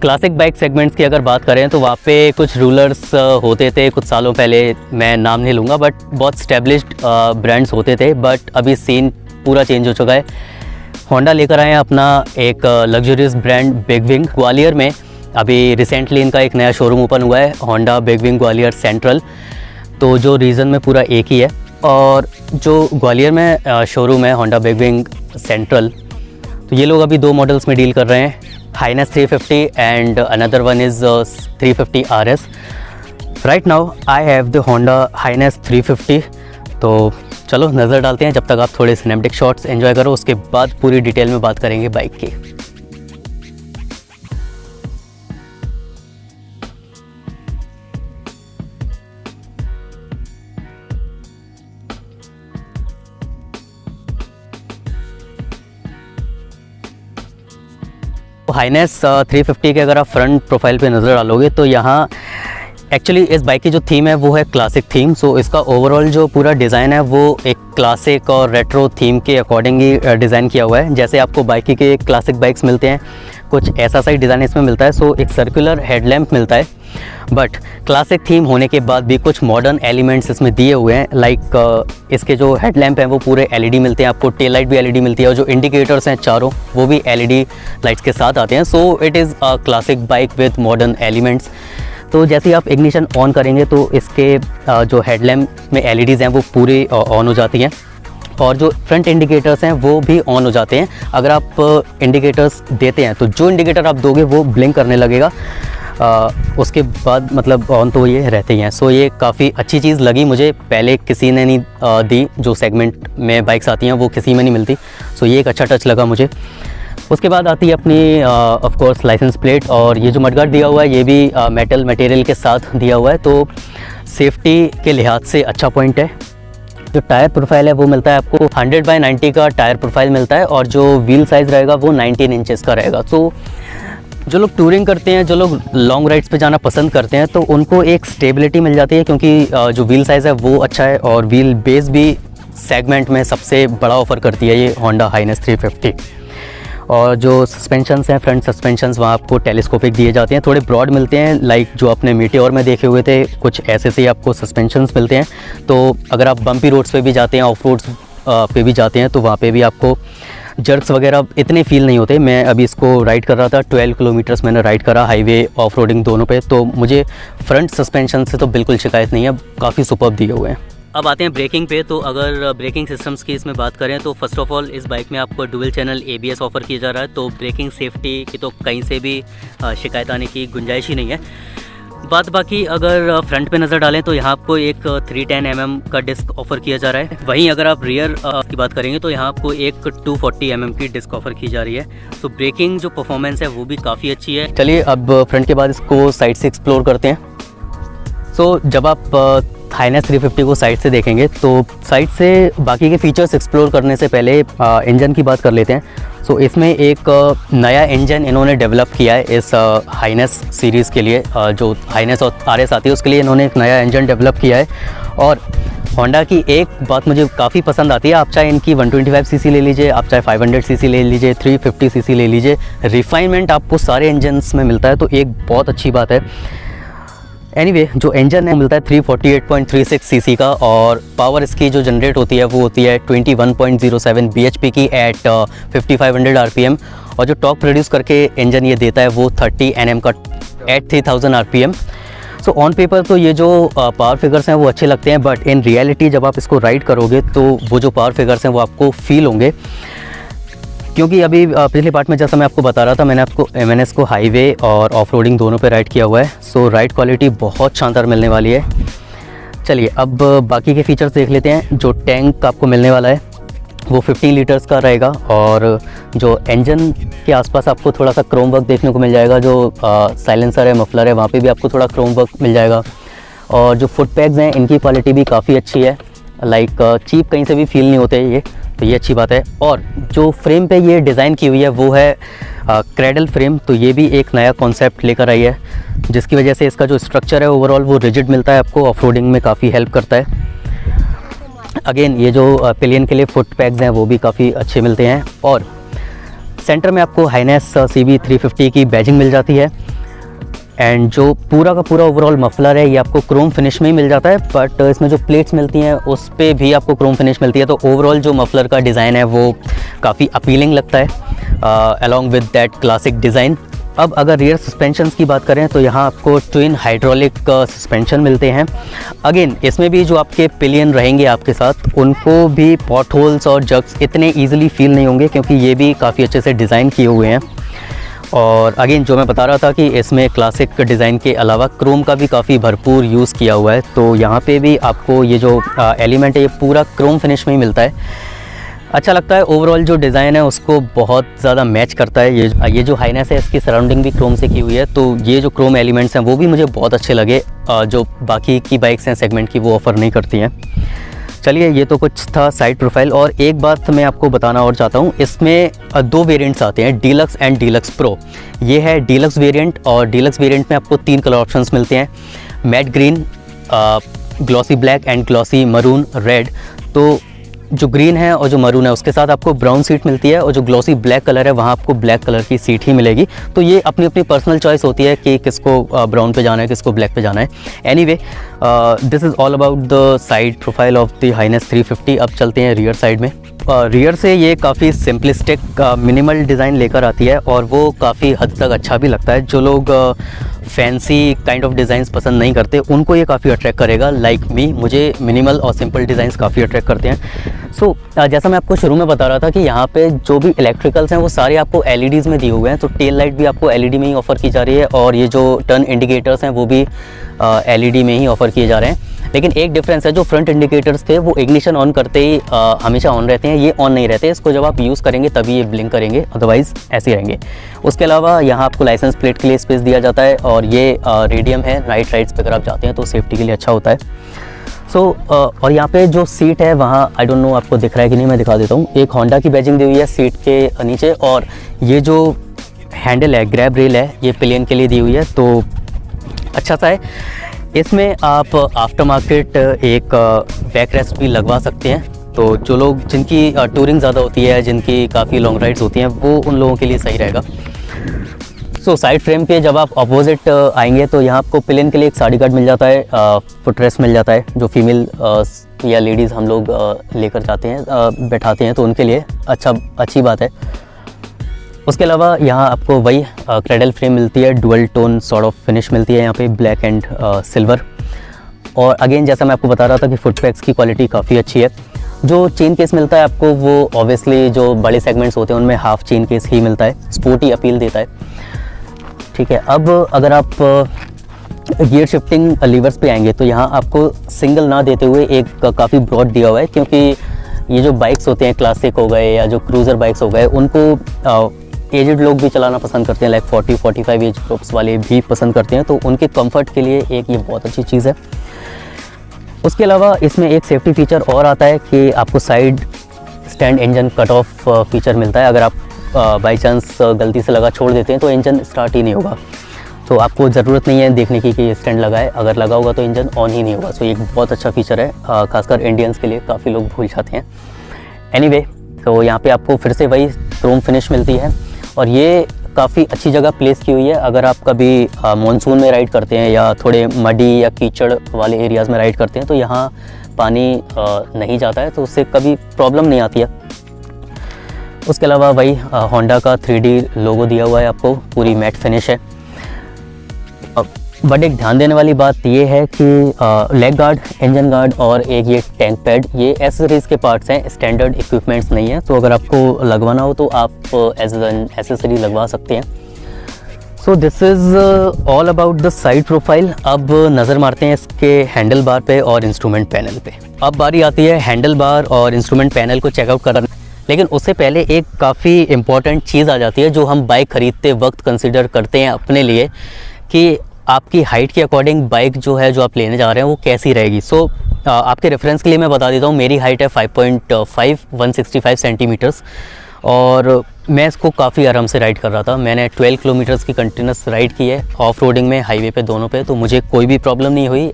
Classic bike segments की अगर बात करें तो वहाँ पे कुछ रूलर्स होते थे कुछ सालों पहले, मैं नाम नहीं लूँगा, बट बहुत स्टैब्लिश्ड ब्रांड्स होते थे। बट अभी सीन पूरा चेंज हो चुका है। होंडा लेकर आए हैं अपना एक luxurious brand big wing. Gwalior में अभी रिसेंटली इनका एक नया शोरूम ओपन हुआ है, Honda big wing Gwalior central. तो जो रीजन में पूरा एक ही है, और जो ग्वालियर में शोरूम है होंडा बिग विंग सेंट्रल, तो ये लोग अभी 2 मॉडल्स में डील कर रहे हैं, Highness 350 and another one is 350 RS। Right now I have the Honda Highness 350। तो चलो नज़र डालते हैं, जब तक आप थोड़े सिनेमैटिक शॉट्स एंजॉय करो, उसके बाद पूरी डिटेल में बात करेंगे बाइक की। हाइनेस 350 के अगर आप फ्रंट प्रोफाइल पे नज़र डालोगे तो यहाँ एक्चुअली इस बाइक की जो थीम है वो है क्लासिक थीम। सो इसका ओवरऑल जो पूरा डिज़ाइन है वो एक क्लासिक और रेट्रो थीम के अकॉर्डिंग ही डिज़ाइन किया हुआ है। जैसे आपको बाइक के क्लासिक बाइक्स मिलते हैं, कुछ ऐसा सा ही डिज़ाइन इसमें मिलता है। सो एक सर्कुलर हेडलैम्प मिलता है, बट क्लासिक थीम होने के बाद भी कुछ मॉडर्न एलिमेंट्स इसमें दिए हुए हैं। लाइक इसके जो हेडलैम्प हैं वो पूरे LED मिलते हैं आपको, टेल लाइट भी LED मिलती है, और जो इंडिकेटर्स हैं चारों वो भी LED लाइट्स के साथ आते हैं। So it is a classic bike with modern elements. तो जैसे ही आप इग्निशन ऑन करेंगे तो इसके जो हेडलैम्प में LEDs हैं वो पूरे ऑन हो जाती हैं, और जो फ्रंट इंडिकेटर्स हैं वो भी ऑन हो जाते हैं। अगर आप इंडिकेटर्स देते हैं तो जो इंडिकेटर आप दोगे वो ब्लिंक करने लगेगा, उसके बाद मतलब ऑन तो ये रहते ही हैं। सो ये काफ़ी अच्छी चीज़ लगी मुझे, पहले किसी ने नहीं दी। जो सेगमेंट में बाइक्स आती हैं वो किसी में नहीं मिलती। सो ये एक अच्छा टच लगा मुझे। उसके बाद आती है अपनी ऑफ कोर्स लाइसेंस प्लेट, और ये जो मडगार्ड दिया हुआ है ये भी मेटल मटेरियल के साथ दिया हुआ है, तो सेफ्टी के लिहाज से अच्छा पॉइंट है। जो टायर प्रोफाइल है वो मिलता है आपको 100/90 का टायर प्रोफाइल मिलता है, और जो व्हील साइज़ रहेगा वो 19 इंचेस का रहेगा। तो जो लोग टूरिंग करते हैं, जो लोग लॉन्ग राइड्स पे जाना पसंद करते हैं, तो उनको एक स्टेबिलिटी मिल जाती है, क्योंकि जो व्हील साइज़ है वो अच्छा है, और व्हील बेस भी सेगमेंट में सबसे बड़ा ऑफ़र करती है ये होंडा हाइनेस 350। और जो सस्पेंशंस हैं, फ्रंट सस्पेंशंस, वहाँ आपको टेलीस्कोपिक दिए जाते हैं, थोड़े ब्रॉड मिलते हैं, लाइक जो आपने मीटियोर में देखे हुए थे, कुछ ऐसे से आपको सस्पेंशंस मिलते हैं। तो अगर आप बम्पी रोड्स पे भी जाते हैं, ऑफ रोड्स पे भी जाते हैं, तो वहाँ पे भी आपको जर्क्स वगैरह इतने फील नहीं होते। मैं अभी इसको राइड कर रहा था, 12 किलोमीटर्स मैंने राइड करा, हाईवे ऑफ रोडिंग दोनों पे, तो मुझे फ्रंट सस्पेंशन से तो बिल्कुल शिकायत नहीं है, काफ़ी सुपर्ब दिए हुए हैं। अब आते हैं ब्रेकिंग पे। तो अगर ब्रेकिंग सिस्टम्स की इसमें बात करें तो फर्स्ट ऑफ ऑल इस बाइक में आपको डुअल चैनल ABS ऑफ़र किया जा रहा है, तो ब्रेकिंग सेफ्टी की तो कहीं से भी शिकायत आने की गुंजाइश ही नहीं है। बाकी अगर फ्रंट पे नज़र डालें तो यहाँ आपको एक 310 mm का डिस्क ऑफ़र किया जा रहा है। वहीं अगर आप रियर की बात करेंगे तो यहाँ आपको एक 240 mm की डिस्क ऑफ़र की जा रही है। तो ब्रेकिंग जो परफॉर्मेंस है वो भी काफ़ी अच्छी है। चलिए अब फ्रंट के बाद इसको साइड से एक्सप्लोर करते हैं। सो जब आप हाइनेस 350 को साइड से देखेंगे तो साइड से बाकी के फीचर्स एक्सप्लोर करने से पहले इंजन की बात कर लेते हैं। सो इसमें एक नया इंजन इन्होंने डेवलप किया है इस हाइनेस सीरीज़ के लिए। जो हाइनेस और RS आती है उसके लिए इन्होंने एक नया इंजन डेवलप किया है। और होंडा की एक बात मुझे काफ़ी पसंद आती है, आप चाहे इनकी 125 सीसी ले लीजिए, आप चाहे 500 सीसी ले लीजिए, 350 सीसी ले लीजिए, रिफाइनमेंट आपको सारे इंजन्स में मिलता है, तो एक बहुत अच्छी बात है। एनीवे जो इंजन है मिलता है 348.36 सीसी का, और पावर इसकी जो जनरेट होती है वो होती है 21.07 bhp की एट 5500 RPM, और जो टॉर्क प्रोड्यूस करके इंजन ये देता है वो 30 Nm का at 3000 RPM। So on paper तो ये जो पावर फिगर्स हैं वो अच्छे लगते हैं, बट इन रियलिटी जब आप इसको राइड करोगे तो वो जो पावर फिगर्स हैं वो आपको फील होंगे। क्योंकि अभी पिछले पार्ट में जैसा मैं आपको बता रहा था, मैंने इसको हाईवे और ऑफ रोडिंग दोनों पे राइड किया हुआ है। सो राइड क्वालिटी बहुत शानदार मिलने वाली है। चलिए अब बाकी के फीचर्स देख लेते हैं। जो टैंक आपको मिलने वाला है वो 15 लीटर्स का रहेगा, और जो इंजन के आसपास आपको थोड़ा सा क्रोम वर्क देखने को मिल जाएगा। जो साइलेंसर है, मफलर है, वहाँ पे भी आपको थोड़ा क्रोम वर्क मिल जाएगा। और जो फुट पैड्स हैं इनकी क्वालिटी भी काफ़ी अच्छी है, लाइक चीप कहीं से भी फील नहीं होते ये, तो ये अच्छी बात है। और जो फ्रेम पे ये डिज़ाइन की हुई है वो है क्रेडल फ्रेम, तो ये भी एक नया कॉन्सेप्ट लेकर आई है, जिसकी वजह से इसका जो स्ट्रक्चर है ओवरऑल वो रिजिड मिलता है आपको, ऑफ रोडिंग में काफ़ी हेल्प करता है। अगेन ये जो पिलियन के लिए फुट पैड्स हैं वो भी काफ़ी अच्छे मिलते हैं। और सेंटर में आपको हाइनेस CB 350 की बैजिंग मिल जाती है। एंड जो पूरा का पूरा ओवरऑल मफलर है ये आपको क्रोम फिनिश में ही मिल जाता है, बट इसमें जो प्लेट्स मिलती हैं उस पे भी आपको क्रोम फिनिश मिलती है। तो ओवरऑल जो मफलर का डिज़ाइन है वो काफ़ी अपीलिंग लगता है along with that classic design. अब अगर रियर सस्पेंशंस की बात करें तो यहाँ आपको ट्विन हाइड्रोलिक सस्पेंशन मिलते हैं। अगेन इसमें भी जो आपके पिलियन रहेंगे आपके साथ, उनको भी पॉट होल्स और जग्स इतने ईजिली फील नहीं होंगे, क्योंकि ये भी काफ़ी अच्छे से डिज़ाइन किए हुए हैं। और अगेन जो मैं बता रहा था कि इसमें क्लासिक डिज़ाइन के अलावा क्रोम का भी काफ़ी भरपूर यूज़ किया हुआ है। तो यहाँ पे भी आपको ये जो एलिमेंट है ये पूरा क्रोम फिनिश में ही मिलता है। अच्छा लगता है, ओवरऑल जो डिज़ाइन है उसको बहुत ज़्यादा मैच करता है। ये जो हाइनेस है इसकी सराउंडिंग भी क्रोम से की हुई है, तो ये जो क्रोम एलिमेंट्स हैं वो भी मुझे बहुत अच्छे लगे, जो बाकी की बाइक्स हैं सेगमेंट की वो ऑफ़र नहीं करती हैं। चलिए, ये तो कुछ था साइड प्रोफाइल। और एक बात मैं आपको बताना और चाहता हूँ, इसमें दो वेरिएंट्स आते हैं, डीलक्स एंड डीलक्स प्रो। ये है डीलक्स वेरिएंट, और डीलक्स वेरिएंट में आपको 3 कलर ऑप्शंस मिलते हैं, mat green, glossy black and glossy maroon red. तो जो ग्रीन है और जो मरून है उसके साथ आपको ब्राउन सीट मिलती है, और जो ग्लॉसी ब्लैक कलर है वहाँ आपको ब्लैक कलर की सीट ही मिलेगी। तो ये अपनी अपनी पर्सनल चॉइस होती है कि किसको ब्राउन पे जाना है, किसको ब्लैक पे जाना है। Anyway, this is all about the side profile of the Highness 350। अब चलते हैं रियर साइड में। रियर से ये काफ़ी सिंपलिस्टिक मिनिमल डिज़ाइन लेकर आती है, और वो काफ़ी हद तक अच्छा भी लगता है। जो लोग फैंसी काइंड ऑफ डिज़ाइंस पसंद नहीं करते उनको ये काफ़ी अट्रैक्ट करेगा। लाइक मी, मुझे मिनिमल और सिंपल डिज़ाइंस काफ़ी अट्रैक्ट करते हैं। सो जैसा मैं आपको शुरू में बता रहा था कि यहाँ पे जो भी इलेक्ट्रिकल्स हैं वो सारे आपको LEDs में दिए हुए हैं। तो टेल लाइट भी आपको LED में ही ऑफ़र की जा रही है, और ये जो टर्न इंडिकेटर्स हैं वो भी LED में ही ऑफ़र किए जा रहे हैं। लेकिन एक डिफरेंस है, जो फ्रंट इंडिकेटर्स थे वो इग्निशन ऑन करते ही हमेशा ऑन रहते हैं, ये ऑन नहीं रहते। इसको जब आप यूज़ करेंगे तभी ये ब्लिंक करेंगे, अदरवाइज़ ऐसे ही रहेंगे। उसके अलावा यहाँ आपको लाइसेंस प्लेट के लिए स्पेस दिया जाता है, और ये रेडियम है, राइट राइड्स पे अगर आप जाते हैं तो सेफ्टी के लिए अच्छा होता है। और यहाँ पे जो सीट है वहाँ, आई डोंट नो आपको दिख रहा है कि नहीं, मैं दिखा देता हूँ। एक होंडा की बैजिंग दी हुई है सीट के नीचे, और ये जो हैंडल है, ग्रैब रेल है, ये पिलियन के लिए दी हुई है, तो अच्छा सा है। इसमें आप आफ्टर मार्केट एक बैक रेस्ट भी लगवा सकते हैं। तो जो लोग, जिनकी टूरिंग ज़्यादा होती है, जिनकी काफ़ी लॉन्ग राइड्स होती हैं, वो उन लोगों के लिए सही रहेगा। सो साइड फ्रेम के जब आप अपोजिट आएंगे तो यहाँ आपको पिलियन के लिए एक साड़ी गार्ड मिल जाता है, फुटरेस्ट मिल जाता है, जो फीमेल या लेडीज़ हम लोग लेकर जाते हैं, बैठाते हैं, तो उनके लिए अच्छी बात है। उसके अलावा यहाँ आपको वही क्रेडल फ्रेम मिलती है, dual tone sort of finish मिलती है यहाँ पे, ब्लैक एंड सिल्वर। और अगेन जैसा मैं आपको बता रहा था कि फुट पैक्स की क्वालिटी काफ़ी अच्छी है। जो चेन केस मिलता है आपको वो ऑब्वियसली जो बड़े सेगमेंट्स होते हैं उनमें हाफ चेन केस ही मिलता है, स्पोर्टी अपील देता है। ठीक है, अब अगर आप गियर शिफ्टिंग लीवर्स पे आएंगे तो यहाँ आपको सिंगल ना देते हुए एक काफ़ी ब्रॉड दिया हुआ है, क्योंकि ये जो बाइक्स होते हैं, क्लासिक हो गए या जो क्रूज़र बाइक्स हो गए, उनको एजड लोग भी चलाना पसंद करते हैं, लाइक 40-45 एज ग्रुप्स वाले भी पसंद करते हैं, तो उनके कंफर्ट के लिए एक ये बहुत अच्छी चीज़ है। उसके अलावा इसमें एक सेफ्टी फीचर और आता है कि आपको side stand engine cut off feature मिलता है। अगर आप बाई चांस गलती से लगा छोड़ देते हैं तो इंजन स्टार्ट ही नहीं होगा, तो आपको ज़रूरत नहीं है देखने की कि ये स्टैंड लगा है, अगर लगा होगा तो इंजन ऑन ही नहीं होगा। सो ये एक बहुत अच्छा फीचर है, खासकर इंडियंस के लिए, काफ़ी लोग भूल जाते हैं। एनीवे, तो यहाँ पे आपको फिर से वही क्रोम फिनिश मिलती है, और ये काफ़ी अच्छी जगह प्लेस की हुई है। अगर आप कभी मानसून में राइड करते हैं या थोड़े मडी या कीचड़ वाले एरियाज़ में राइड करते हैं तो यहाँ पानी नहीं जाता है, तो उससे कभी प्रॉब्लम नहीं आती है। उसके अलावा वही होंडा का 3D लोगो दिया हुआ है आपको, पूरी मैट फिनिश है। बट एक ध्यान देने वाली बात ये है कि लेग गार्ड, इंजन गार्ड और एक ये टैंक पैड, ये एसेसरीज़ के पार्ट्स हैं, स्टैंडर्ड इक्विपमेंट्स नहीं है। तो अगर आपको लगवाना हो तो आप एज एन एसेसरी लगवा सकते हैं। सो this is all about the side profile. अब नज़र मारते हैं इसके हैंडल बार पे और इंस्ट्रूमेंट पैनल पे। अब बारी आती है हैंडल बार और इंस्ट्रूमेंट पैनल को चेकआउट करने, लेकिन उससे पहले एक काफ़ी इम्पॉर्टेंट चीज़ आ जाती है जो हम बाइक ख़रीदते वक्त कंसिडर करते हैं अपने लिए, कि आपकी हाइट के अकॉर्डिंग बाइक जो है, जो आप लेने जा रहे हैं वो कैसी रहेगी। सो आपके रेफरेंस के लिए मैं बता देता हूँ, मेरी हाइट है 5.5 165 सेंटीमीटर्स, और मैं इसको काफ़ी आराम से राइड कर रहा था। मैंने 12 किलोमीटर्स की कंटिन्यूस राइड की है, ऑफ रोडिंग में, हाईवे पे, दोनों पे, तो मुझे कोई भी प्रॉब्लम नहीं हुई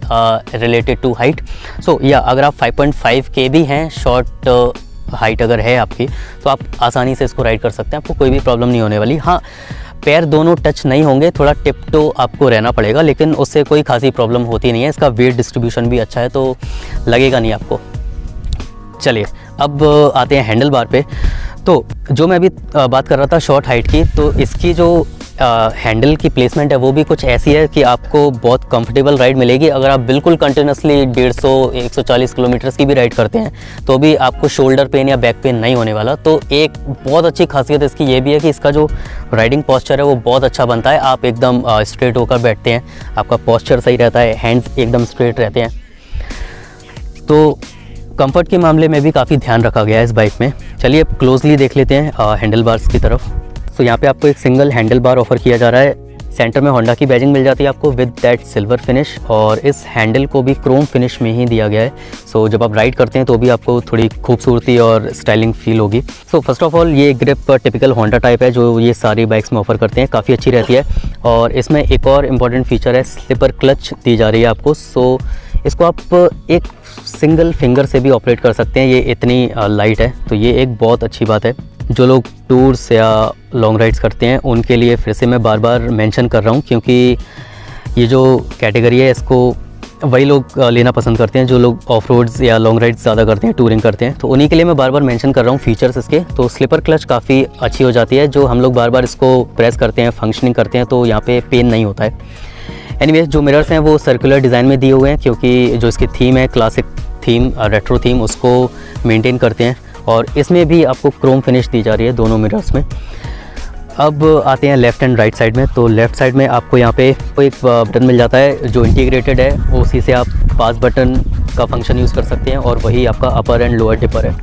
रिलेटेड टू हाइट। सो या अगर आप 5.5 के भी हैं, शॉर्ट हाइट अगर है आपकी, तो आप आसानी से इसको राइड कर सकते हैं, आपको कोई भी प्रॉब्लम नहीं होने वाली। हाँ, पैर दोनों टच नहीं होंगे, थोड़ा टिप टो आपको रहना पड़ेगा, लेकिन उससे कोई खासी प्रॉब्लम होती नहीं है। इसका वेट डिस्ट्रीब्यूशन भी अच्छा है तो लगेगा नहीं आपको। चलिए अब आते हैं हैंडल बार पे। तो जो मैं अभी बात कर रहा था शॉर्ट हाइट की, तो इसकी जो हैंडल की प्लेसमेंट है वो भी कुछ ऐसी है कि आपको बहुत कंफर्टेबल राइड मिलेगी। अगर आप बिल्कुल कंटिन्यूसली 150-140 किलोमीटर्स की भी राइड करते हैं तो भी आपको शोल्डर पेन या बैक पेन नहीं होने वाला। तो एक बहुत अच्छी खासियत इसकी ये भी है कि इसका जो राइडिंग पोस्चर है वो बहुत अच्छा बनता है। आप एकदम स्ट्रेट होकर बैठते हैं, आपका पोस्चर सही रहता है, हैंड्स एकदम स्ट्रेट रहते हैं। तो कंफर्ट के मामले में भी काफ़ी ध्यान रखा गया है इस बाइक में। चलिए अब क्लोजली देख लेते हैं हैंडल बार्स की तरफ। तो यहाँ पे आपको एक सिंगल हैंडल बार ऑफर किया जा रहा है। सेंटर में होंडा की बैजिंग मिल जाती है आपको विद दैट सिल्वर फिनिश, और इस हैंडल को भी क्रोम फिनिश में ही दिया गया है। सो जब आप राइड करते हैं तो भी आपको थोड़ी खूबसूरती और स्टाइलिंग फील होगी। सो फर्स्ट ऑफ ऑल ये ग्रिप टिपिकल होंडा टाइप है जो ये सारी बाइक्स में ऑफर करते हैं, काफ़ी अच्छी रहती है। और इसमें एक और इम्पॉर्टेंट फीचर है, स्लिपर क्लच दी जा रही है आपको। सो इसको आप एक सिंगल फिंगर से भी ऑपरेट कर सकते हैं, ये इतनी लाइट है, तो ये एक बहुत अच्छी बात है। जो लोग टूर्स या लॉन्ग राइड्स करते हैं उनके लिए फिर से मैं बार बार मेंशन कर रहा हूँ, क्योंकि ये जो कैटेगरी है इसको वही लोग लेना पसंद करते हैं जो लोग ऑफ रोड्स या लॉन्ग राइड्स ज़्यादा करते हैं, टूरिंग करते हैं। तो उन्हीं के लिए मैं बार बार मेंशन कर रहा हूँ फीचर्स इसके। तो स्लिपर क्लच काफ़ी अच्छी हो जाती है, जो हम लोग बार बार इसको प्रेस करते हैं, फंक्शनिंग करते हैं, तो यहाँ पे पेन नहीं होता है। एनीवेज जो मिरर्स हैं वो सर्कुलर डिज़ाइन में दिए हुए हैं, क्योंकि जो इसकी थीम है क्लासिक थीम, रेट्रो थीम, उसको मेंटेन करते हैं। और इसमें भी आपको क्रोम फिनिश दी जा रही है दोनों मिरर्स में। अब आते हैं लेफ़्ट एंड राइट साइड में। तो लेफ़्ट साइड में आपको यहाँ पे एक बटन मिल जाता है जो इंटीग्रेटेड है, उसी से आप पास बटन का फंक्शन यूज़ कर सकते हैं, और वही आपका अपर एंड लोअर डिपर है।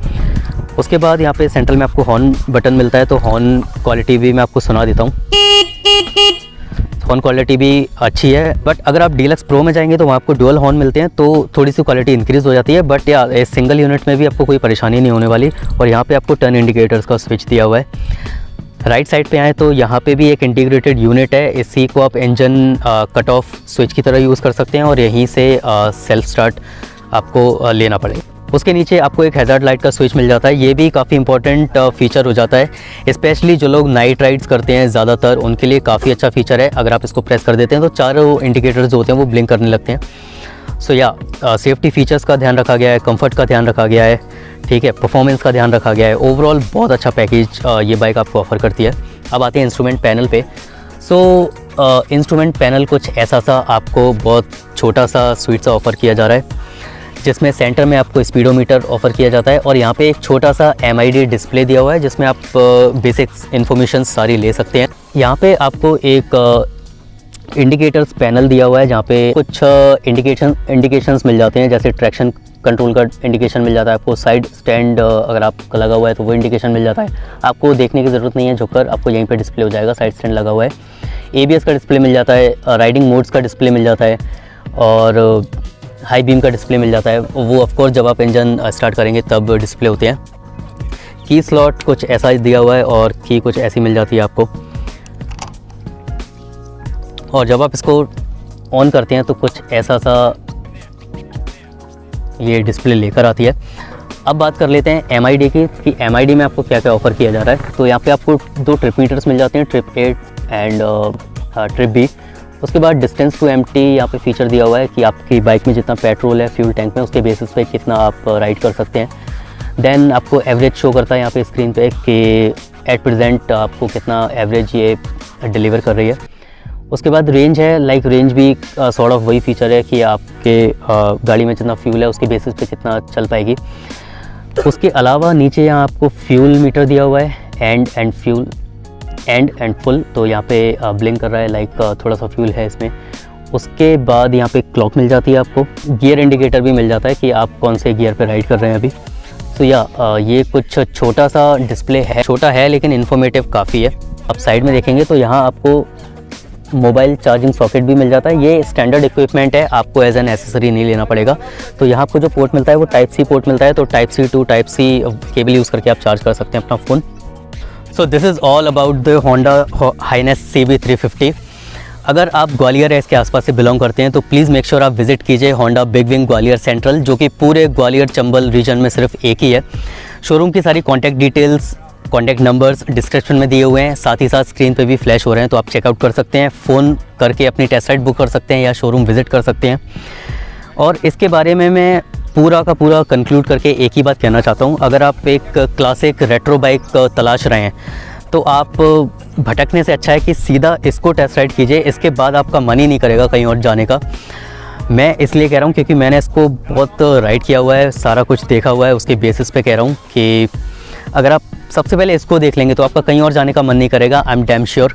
उसके बाद यहाँ पे सेंट्रल में आपको हॉर्न बटन मिलता है, तो हॉर्न क्वालिटी भी मैं आपको सुना देता हूँ। हॉर्न क्वालिटी भी अच्छी है, बट अगर आप डीलक्स प्रो में जाएंगे तो वहाँ आपको डुअल हॉर्न मिलते हैं, तो थोड़ी सी क्वालिटी इंक्रीज़ हो जाती है। बट या इस सिंगल यूनिट में भी आपको कोई परेशानी नहीं होने वाली। और यहाँ पे आपको टर्न इंडिकेटर्स का स्विच दिया हुआ है। राइट साइड पे आए तो यहाँ पे भी एक इंटीग्रेटेड यूनिट है, इसी को आप इंजन कट ऑफ स्विच की तरह यूज़ कर सकते हैं, और यहीं से सेल्फ स्टार्ट आपको लेना पड़ेगा। उसके नीचे आपको एक हैज़ार्ड लाइट का स्विच मिल जाता है, ये भी काफ़ी इंपॉर्टेंट फीचर हो जाता है, स्पेशली जो लोग नाइट राइड्स करते हैं ज़्यादातर उनके लिए काफ़ी अच्छा फीचर है। अगर आप इसको प्रेस कर देते हैं तो चारों इंडिकेटर्स जो होते हैं वो ब्लिंक करने लगते हैं। सो या सेफ्टी फीचर्स का ध्यान रखा गया है, कंफर्ट का ध्यान रखा गया है, ठीक है, परफॉर्मेंस का ध्यान रखा गया है। ओवरऑल बहुत अच्छा पैकेज ये बाइक आपको ऑफर करती है। अब आते हैं इंस्ट्रूमेंट पैनल पे। सो इंस्ट्रूमेंट पैनल कुछ ऐसा सा आपको बहुत छोटा सा स्वीट सा ऑफ़र किया जा रहा है, जिसमें सेंटर में आपको स्पीडोमीटर ऑफ़र किया जाता है, और यहाँ पे एक छोटा सा MID डिस्प्ले दिया हुआ है जिसमें आप बेसिक इन्फॉर्मेशन सारी ले सकते हैं। यहाँ पे आपको एक इंडिकेटर्स पैनल दिया हुआ है जहाँ पे कुछ इंडिकेशंस मिल जाते हैं, जैसे ट्रैक्शन कंट्रोल का इंडिकेशन मिल जाता है आपको, साइड स्टैंड अगर आपका लगा हुआ है तो वो इंडिकेशन मिल जाता है। आपको देखने की ज़रूरत नहीं है, झुककर आपको यहीं पे डिस्प्ले हो जाएगा, साइड स्टैंड लगा हुआ है। ABS का डिस्प्ले मिल जाता है, राइडिंग मोड्स का डिस्प्ले मिल जाता है, और हाई बीम का डिस्प्ले मिल जाता है। वो ऑफकोर्स जब आप इंजन स्टार्ट करेंगे तब डिस्प्ले होते हैं। की स्लॉट कुछ ऐसा दिया हुआ है, और की कुछ ऐसी मिल जाती है आपको, और जब आप इसको ऑन करते हैं तो कुछ ऐसा सा ये डिस्प्ले लेकर आती है। अब बात कर लेते हैं MID की, कि MID में आपको क्या क्या ऑफ़र किया जा रहा है। तो यहाँ पे आपको 2 ट्रिप मीटर्स मिल जाते हैं, trip A and trip B। उसके बाद डिस्टेंस टू एम्प्टी यहाँ पे फीचर दिया हुआ है कि आपकी बाइक में जितना पेट्रोल है फ्यूल टैंक में, उसके बेसिस पे कितना आप राइड कर सकते हैं। देन आपको एवरेज शो करता है यहाँ पे स्क्रीन पे कि एट प्रेजेंट आपको कितना एवरेज ये डिलीवर कर रही है। उसके बाद रेंज है, लाइक रेंज भी सॉर्ट ऑफ वही फीचर है कि आपके गाड़ी में जितना फ्यूल है उसके बेसिस पे कितना चल पाएगी। उसके अलावा नीचे यहाँ आपको फ्यूल मीटर दिया हुआ है, एंड एंड फुल, तो यहाँ पे ब्लिंक कर रहा है, लाइक थोड़ा सा फ्यूल है इसमें। उसके बाद यहाँ पे क्लॉक मिल जाती है आपको, गियर इंडिकेटर भी मिल जाता है कि आप कौन से गियर पे राइड कर रहे हैं अभी। तो ये कुछ छोटा सा डिस्प्ले है, छोटा है लेकिन इन्फॉर्मेटिव काफ़ी है। आप साइड में देखेंगे तो यहाँ आपको मोबाइल चार्जिंग सॉकेट भी मिल जाता है। ये स्टैंडर्ड इक्विपमेंट है, आपको एज एन एसेसरी नहीं लेना पड़ेगा। तो यहाँ आपको जो पोर्ट मिलता है वो टाइप सी पोर्ट मिलता है, तो type C to type C cable use करके आप चार्ज कर सकते हैं अपना phone. So this is all about the Honda Highness CB350। अगर आप ग्वालियर या इसके आसपास से बिलोंग करते हैं तो प्लीज़ मेक श्योर आप विजिट कीजिए Honda big wing Gwalior central, जो कि पूरे ग्वालियर चंबल रीजन में सिर्फ एक ही है। शोरूम की सारी contact details, contact numbers description में दिए हुए हैं, साथ ही साथ स्क्रीन पे भी फ्लैश हो रहे हैं, तो आप चेकआउट कर सकते हैं, फ़ोन करके अपनी टेस्ट राइड बुक कर सकते हैं या शोरूम विज़िट कर सकते हैं। और इसके बारे में मैं पूरा का पूरा कंक्लूड करके एक ही बात कहना चाहता हूँ, अगर आप एक क्लासिक रेट्रो बाइक तलाश रहे हैं तो आप भटकने से अच्छा है कि सीधा इसको टेस्ट राइड कीजिए, इसके बाद आपका मन ही नहीं करेगा कहीं और जाने का। मैं इसलिए कह रहा हूँ क्योंकि मैंने इसको बहुत राइड किया हुआ है, सारा कुछ देखा हुआ है, उसके बेसिस पे कह रहा हूँ कि अगर आप सबसे पहले इसको देख लेंगे तो आपका कहीं और जाने का मन नहीं करेगा, आई एम डैम श्योर।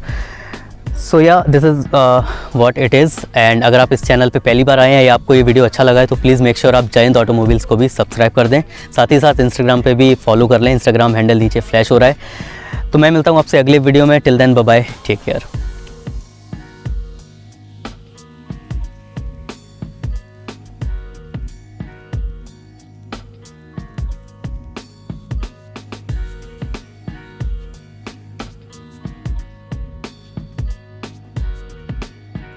सो या this is what it is. And अगर आप इस चैनल पे पहली बार आए हैं या आपको ये वीडियो अच्छा लगा है तो प्लीज़ मेक श्योर आप जयंत ऑटोमोबाइल्स को भी सब्सक्राइब कर दें, साथ ही साथ इंस्टाग्राम पे भी फॉलो कर लें, इंस्टाग्राम हैंडल नीचे फ्लैश हो रहा है। तो मैं मिलता हूँ आपसे अगले वीडियो में, till then bye bye, take care.